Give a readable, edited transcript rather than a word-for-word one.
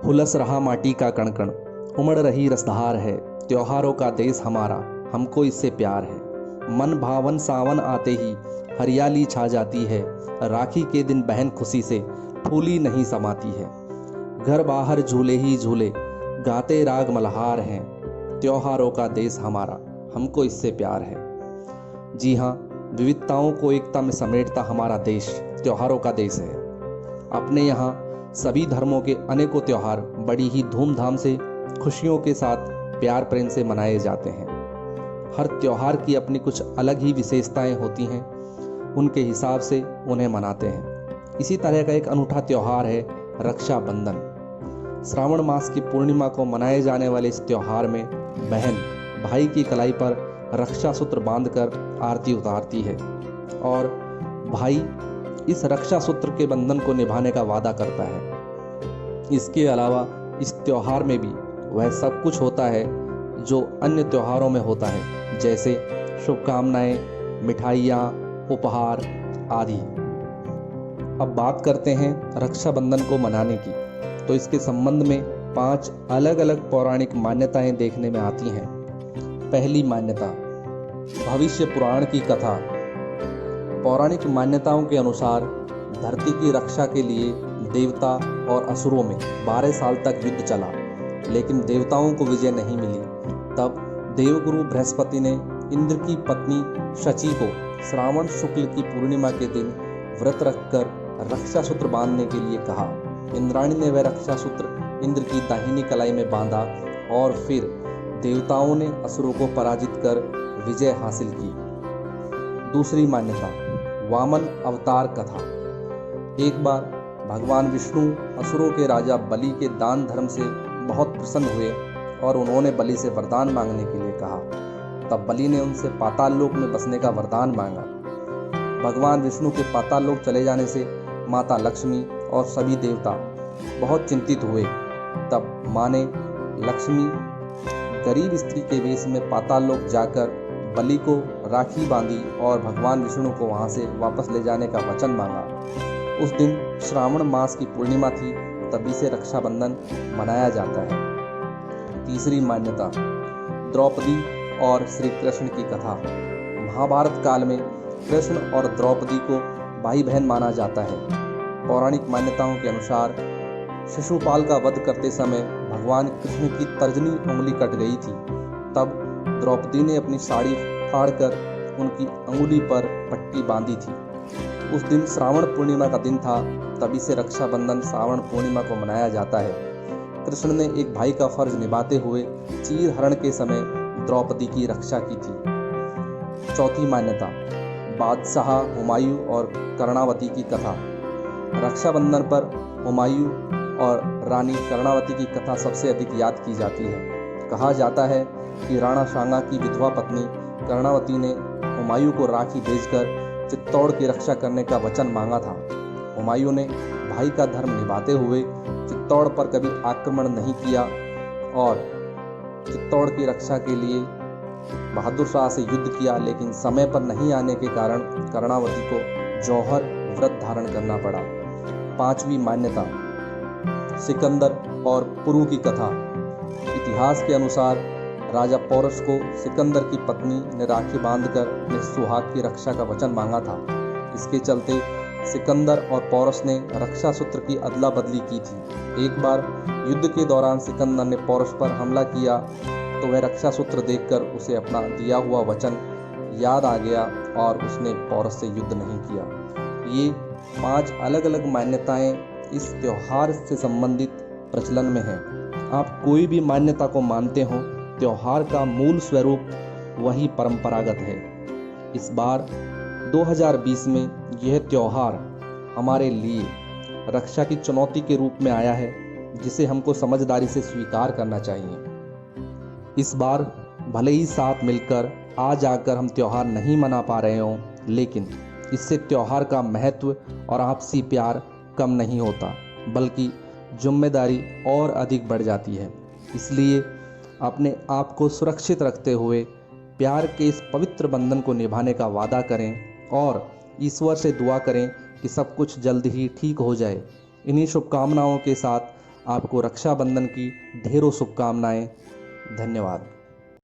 Hulls रहा माटी का कण कण, उमड़ रही रसधार है। त्योहारों का देश हमारा, हमको इससे प्यार है। मन भावन सावन आते ही हरियाली छा जाती है। राखी के दिन बहन खुशी से फूली नहीं समाती है। घर बाहर झूले ही झूले, गाते राग मल्हार हैं। त्योहारों का देश हमारा, हमको इससे प्यार है। जी हाँ, विविधताओं को एकता में समेटता हमारा देश त्योहारों का देश है। अपने यहाँ सभी धर्मों के अनेकों त्योहार बड़ी ही धूमधाम से, खुशियों के साथ, प्यार प्रेम से मनाए जाते हैं। हर त्योहार की अपनी कुछ अलग ही विशेषताएं होती हैं, उनके हिसाब से उन्हें मनाते हैं। इसी तरह का एक अनूठा त्योहार है रक्षाबंधन। श्रावण मास की पूर्णिमा को मनाए जाने वाले इस त्योहार में बहन भाई की कलाई पर रक्षा सूत्र बांधकर आरती उतारती है और भाई इस रक्षा सूत्र के बंधन को निभाने का वादा करता है। इसके अलावा इस त्योहार में भी वह सब कुछ होता है जो अन्य त्योहारों में होता है, जैसे शुभकामनाएं, मिठाइयाँ, उपहार आदि। अब बात करते हैं रक्षाबंधन को मनाने की, तो इसके संबंध में 5 अलग अलग पौराणिक मान्यताएं देखने में आती हैं। पहली मान्यता, भविष्य पुराण की कथा। पौराणिक मान्यताओं के अनुसार धरती की रक्षा के लिए देवता और असुरों में 12 साल तक युद्ध चला, लेकिन देवताओं को विजय नहीं मिली। तब देवगुरु बृहस्पति ने इंद्र की पत्नी शची को श्रावण शुक्ल की पूर्णिमा के दिन व्रत रखकर रक्षा सूत्र बांधने के लिए कहा। इंद्राणी ने वह रक्षा सूत्र इंद्र की दाहिनी कलाई में बांधा और फिर देवताओं ने असुरों को पराजित कर विजय हासिल की। दूसरी मान्यता, वामन अवतार कथा। एक बार भगवान विष्णु असुरों के राजा बलि के दान धर्म से बहुत प्रसन्न हुए और उन्होंने बलि से वरदान मांगने के लिए कहा। तब बलि ने उनसे पाताल लोक में बसने का वरदान मांगा। भगवान विष्णु के पाताल लोक चले जाने से माता लक्ष्मी और सभी देवता बहुत चिंतित हुए। तब माँ ने लक्ष्मी गरीब स्त्री के वेश में पाताल लोक जाकर बलि को राखी बांधी और भगवान विष्णु को वहां से वापस ले जाने का वचन मांगा। उस दिन श्रावण मास की पूर्णिमा थी, तभी से रक्षाबंधन मनाया जाता है। तीसरी मान्यता, द्रौपदी और श्री कृष्ण की कथा। महाभारत काल में कृष्ण और द्रौपदी को भाई बहन माना जाता है। पौराणिक मान्यताओं के अनुसार शिशुपाल का वध करते समय भगवान कृष्ण की तर्जनी उंगली कट गई थी। तब द्रौपदी ने अपनी साड़ी फाड़कर उनकी अंगुली पर पट्टी बांधी थी। उस दिन श्रावण पूर्णिमा का दिन था, तभी से रक्षाबंधन श्रावण पूर्णिमा को मनाया जाता है। कृष्ण ने एक भाई का फर्ज निभाते हुए चीर हरण के समय द्रौपदी की रक्षा की थी। चौथी मान्यता, बादशाह हुमायूं और कर्णावती की कथा। रक्षाबंधन पर हुमायूं और रानी कर्णावती की कथा सबसे अधिक याद की जाती है। कहा जाता है कि राणा सांगा की विधवा पत्नी कर्णावती ने हुमायूं को राखी भेजकर चित्तौड़ की रक्षा करने का वचन मांगा था। हुमायूं ने भाई का धर्म निभाते हुए चित्तौड़ पर कभी आक्रमण नहीं किया और चित्तौड़ की रक्षा के लिए बहादुर शाह से युद्ध किया, लेकिन समय पर नहीं आने के कारण कर्णावती को जौहर व्रत धारण करना पड़ा। पांचवी मान्यता, सिकंदर और पुरु की कथा। इतिहास के अनुसार राजा पौरस को सिकंदर की पत्नी ने राखी बांधकर निस्सुहाग की रक्षा का वचन मांगा था। इसके चलते सिकंदर और पौरस ने रक्षा सूत्र की अदला बदली की थी। एक बार युद्ध के दौरान सिकंदर ने पौरस पर हमला किया तो वह रक्षा सूत्र देखकर उसे अपना दिया हुआ वचन याद आ गया और उसने पौरस से युद्ध नहीं किया। ये 5 अलग अलग मान्यताएं इस त्योहार से संबंधित प्रचलन में हैं। आप कोई भी मान्यता को मानते हो, त्योहार का मूल स्वरूप वही परंपरागत है। इस बार 2020 में यह त्योहार हमारे लिए रक्षा की चुनौती के रूप में आया है, जिसे हमको समझदारी से स्वीकार करना चाहिए। इस बार भले ही साथ मिलकर आज आकर हम त्योहार नहीं मना पा रहे हों, लेकिन इससे त्योहार का महत्व और आपसी प्यार कम नहीं होता, बल्कि जिम्मेदारी और अधिक बढ़ जाती है। इसलिए अपने आप को सुरक्षित रखते हुए प्यार के इस पवित्र बंधन को निभाने का वादा करें और ईश्वर से दुआ करें कि सब कुछ जल्द ही ठीक हो जाए। इन्हीं शुभकामनाओं के साथ आपको रक्षाबंधन की ढेरों शुभकामनाएं। धन्यवाद।